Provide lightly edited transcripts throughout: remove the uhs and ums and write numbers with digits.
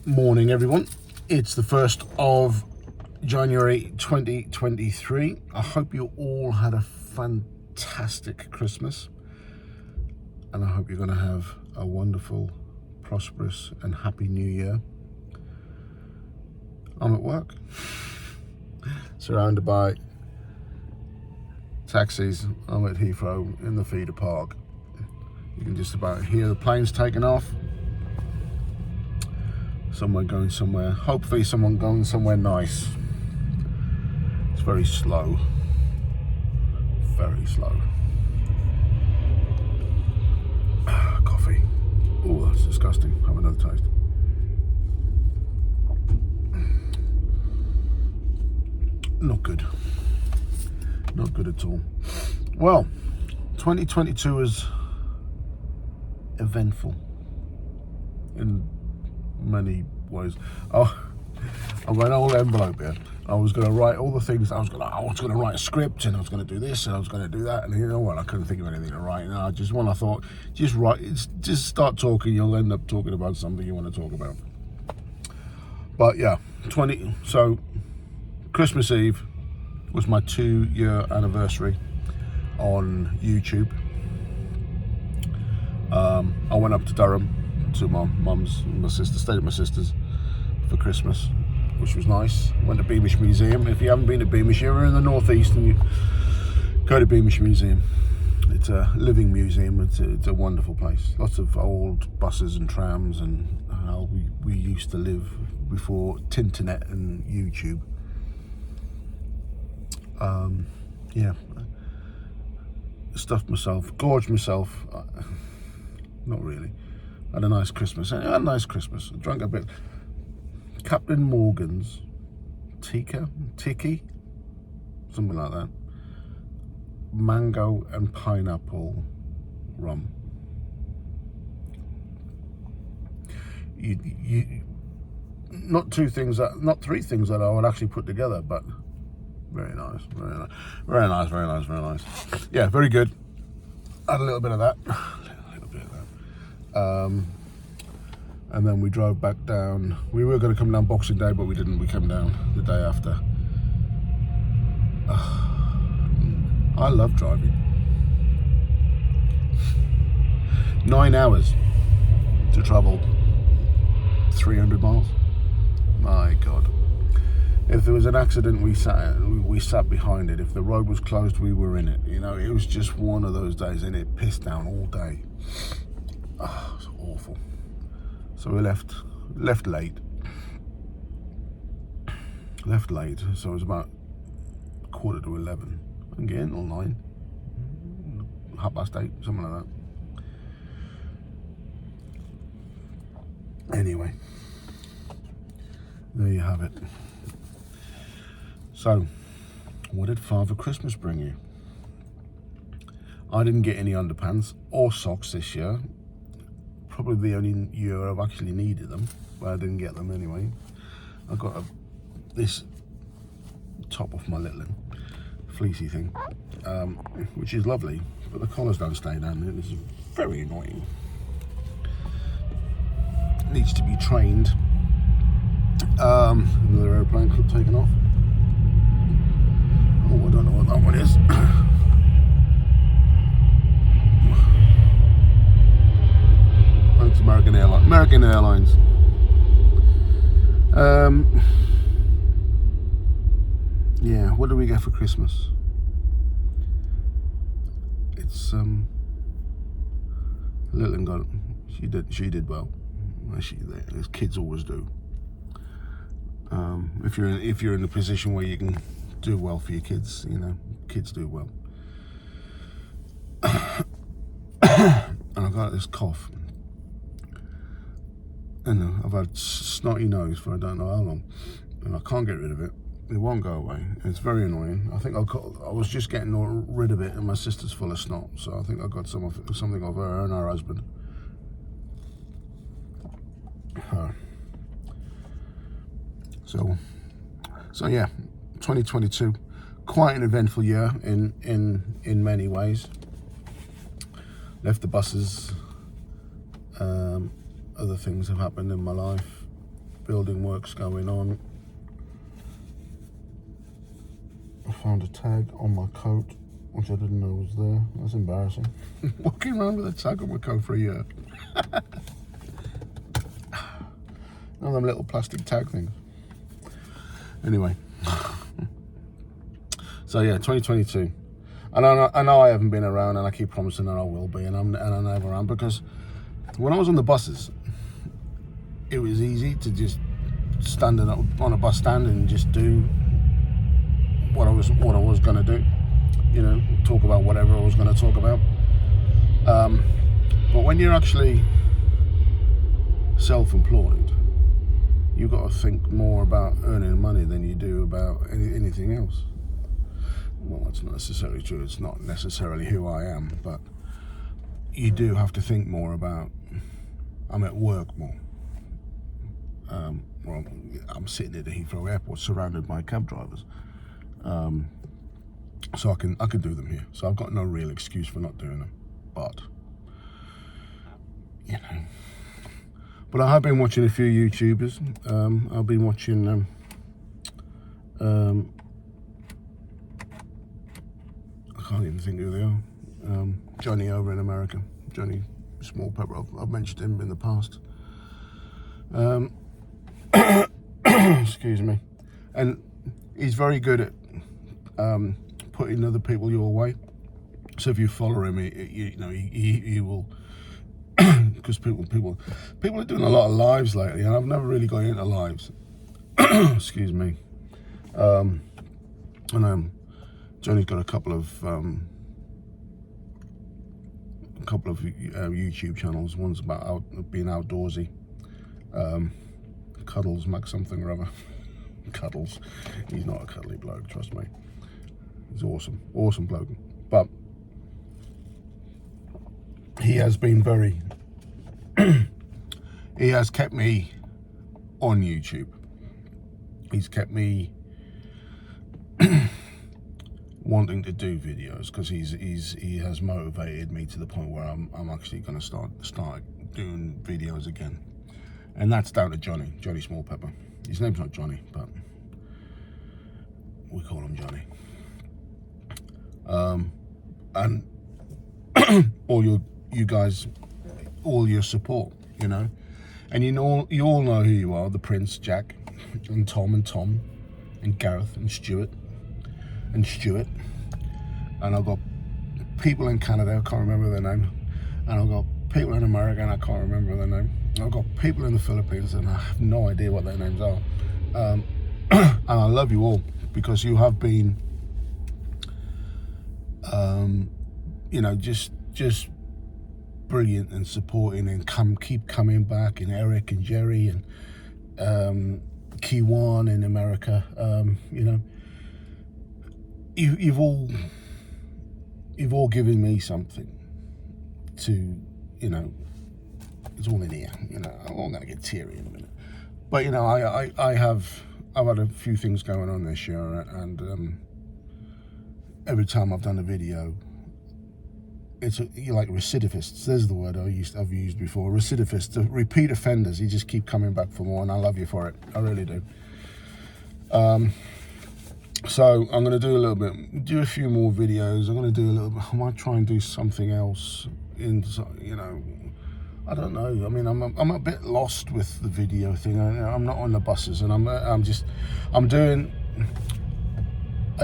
Morning, everyone. It's the 1st of January 2023. I hope you all had a fantastic Christmas, and I hope you're going to have a wonderful, prosperous and happy new year. I'm at work, surrounded by taxis. I'm at Heathrow in the feeder park. You can just about hear the planes taking off. Someone going somewhere, hopefully someone going somewhere nice. It's very slow, very slow. Coffee, oh that's disgusting. Have another taste. Not good, not good at all. Well, 2022 is eventful in many ways. Oh, I've got an old envelope here. I was going to write all the things. I was going to write a script, and I was going to do this, and I was going to do that, and you know what? I couldn't think of anything to write. And I thought, just write. Just start talking. You'll end up talking about something you want to talk about. But yeah, So Christmas Eve was my 2-year anniversary on YouTube. I went up to Durham to my mum's and my sister, stayed at my sister's for Christmas, which was nice. Went to Beamish Museum. If you haven't been to Beamish, you're in the northeast and you go to Beamish Museum. It's a living museum. It's a wonderful place. Lots of old buses and trams and how we used to live before Tinternet and YouTube. Yeah, stuffed myself, gorged myself. Not really. Had a nice Christmas. I drank a bit. Captain Morgan's Tiki, something like that. Mango and pineapple rum. You not three things that I would actually put together, but very nice. Yeah, very good. Had a little bit of that. And then we drove back down. We were going to come down Boxing Day, but we didn't. We came down the day after. I love driving. 9 hours to travel 300 miles. My God. If there was an accident, we sat behind it. If the road was closed, we were in it. You know, it was just one of those days, and it pissed down all day. Oh, it was awful. So we left late. So it was about 11:15. And get in all 9, 8:30, something like that. Anyway, there you have it. So, what did Father Christmas bring you? I didn't get any underpants or socks this year. Probably the only year I've actually needed them, but I didn't get them anyway. I got this top off my little fleecy thing, which is lovely, but the collars don't stay down. It is very annoying. It needs to be trained. Another airplane taken off. Oh, I don't know what that one is. It's American Airlines. Yeah, what do we get for Christmas? It's Lillian got. She did well. As kids always do. If you're in a position where you can do well for your kids, you know, kids do well. And I got this cough. And I've had snotty nose for I don't know how long, and I can't get rid of it. It won't go away. It's very annoying. I think I was just getting rid of it, and my sister's full of snot, so I think I got something of her and her husband. So yeah, 2022, quite an eventful year in many ways. Left the buses. Other things have happened in my life. building works going on. I found a tag on my coat, which I didn't know was there. That's embarrassing. Walking around with a tag on my coat for a year. All them little plastic tag things. Anyway. So yeah, 2022. And I know I haven't been around, and I keep promising that I will be, and I never am, because when I was on the buses, it was easy to just stand on a bus stand and just do what I was going to do, you know, talk about whatever I was going to talk about. But when you're actually self-employed, you've got to think more about earning money than you do about anything else. Well, that's not necessarily true. It's not necessarily who I am, but you do have to think more about, I'm at work more. Well, I'm sitting at the Heathrow Airport surrounded by cab drivers. So I can do them here. So I've got no real excuse for not doing them. But, you know. But I have been watching a few YouTubers. I've been watching I can't even think who they are. Johnny over in America. Johnny Small Pepper. I've mentioned him in the past. Excuse me. And he's very good at putting other people your way. So if you follow him, he will. Because people are doing a lot of lives lately, and I've never really got into lives. Excuse me. Johnny's got a couple of YouTube channels. One's about being outdoorsy. Cuddles, Max something or other. Cuddles. He's not a cuddly bloke, trust me. He's awesome bloke. But he has been very. He has kept me on YouTube. He's kept me wanting to do videos, because he has motivated me to the point where I'm actually going to start doing videos again, and that's down to Johnny Small Pepper. His name's not Johnny, but we call him Johnny. And all you guys, all your support, you know, and you all know who you are: the Prince, Jack, and Tom, and Gareth, and Stuart. And I've got people in Canada, I can't remember their name, and I've got people in America, and I can't remember their name. I've got people in the Philippines, and I have no idea what their names are. And I love you all, because you have been, just brilliant and supporting, and keep coming back, and Eric and Jerry and Keywan in America. You've all given me something to, it's all in here, I'm going to get teary in a minute. But, I've had a few things going on this year, and every time I've done a video, you're like recidivists. There's the word I've used before. Recidivists, the repeat offenders. You just keep coming back for more, and I love you for it. I really do. So I'm going to do a few more videos. I'm going to do a little bit. I might try and do something else. I don't know. I mean, I'm a bit lost with the video thing. I'm not on the buses, and I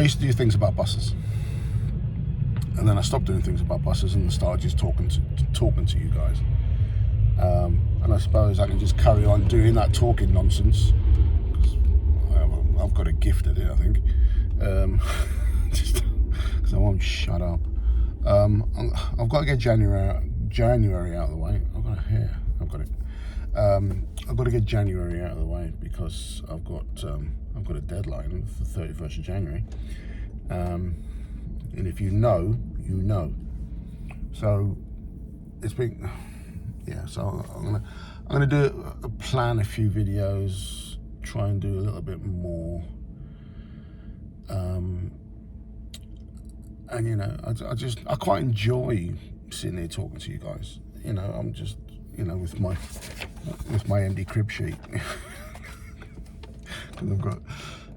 used to do things about buses, and then I stopped doing things about buses and started just talking to you guys. And I suppose I can just carry on doing that talking nonsense. I've got a gift at it, I think. Just because I won't shut up. I've got to get January out of the way. I've got it. I've got to get January out of the way, because I've got a deadline for the 31st of January. And if you know, you know. So it's been, yeah. So I'm gonna plan a few videos, try and do a little bit more. And I quite enjoy sitting here talking to you guys. I'm just, with my empty crib sheet.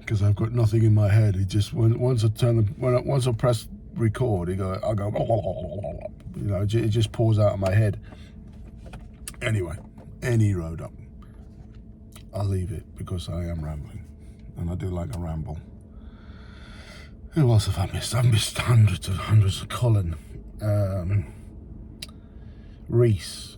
because I've got nothing in my head. It just once I press record, I go, you know, it just pours out of my head. Anyway, any road up, I'll leave it because I am rambling, and I do like a ramble. Who else have I missed? I've missed hundreds of Colin, Reese.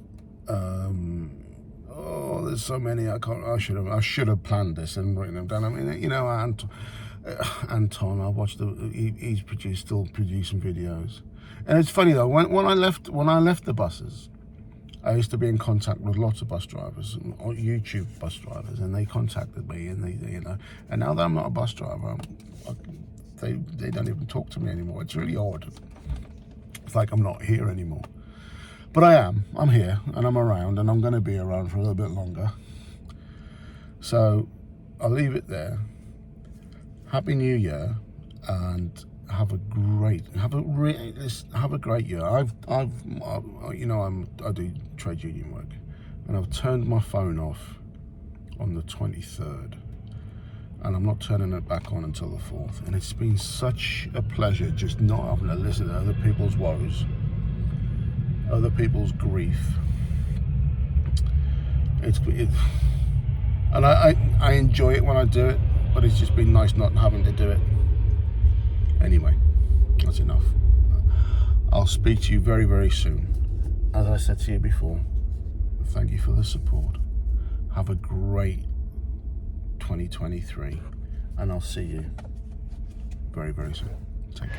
Oh, there's so many. I should have planned this and written them down. I mean, you know, Anton. I watched he's still producing videos, and it's funny though. When I left the buses, I used to be in contact with lots of bus drivers, YouTube bus drivers, and they contacted me, and they you know. And now that I'm not a bus driver, they don't even talk to me anymore. It's really odd. It's like I'm not here anymore. But I am. I'm here, and I'm around, and I'm going to be around for a little bit longer. So I'll leave it there. Happy New Year, and have a great year. I do trade union work, and I've turned my phone off on the 23rd, and I'm not turning it back on until the 4th. And it's been such a pleasure just not having to listen to other people's woes, other people's grief. And I enjoy it when I do it, but it's just been nice not having to do it. Anyway, that's enough. I'll speak to you very, very soon. As I said to you before, thank you for the support. Have a great 2023, and I'll see you very, very soon. Take care.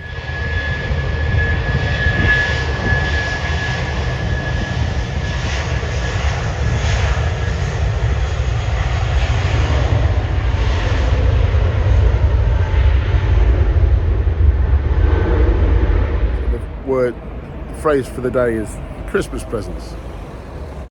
The phrase for the day is Christmas presents.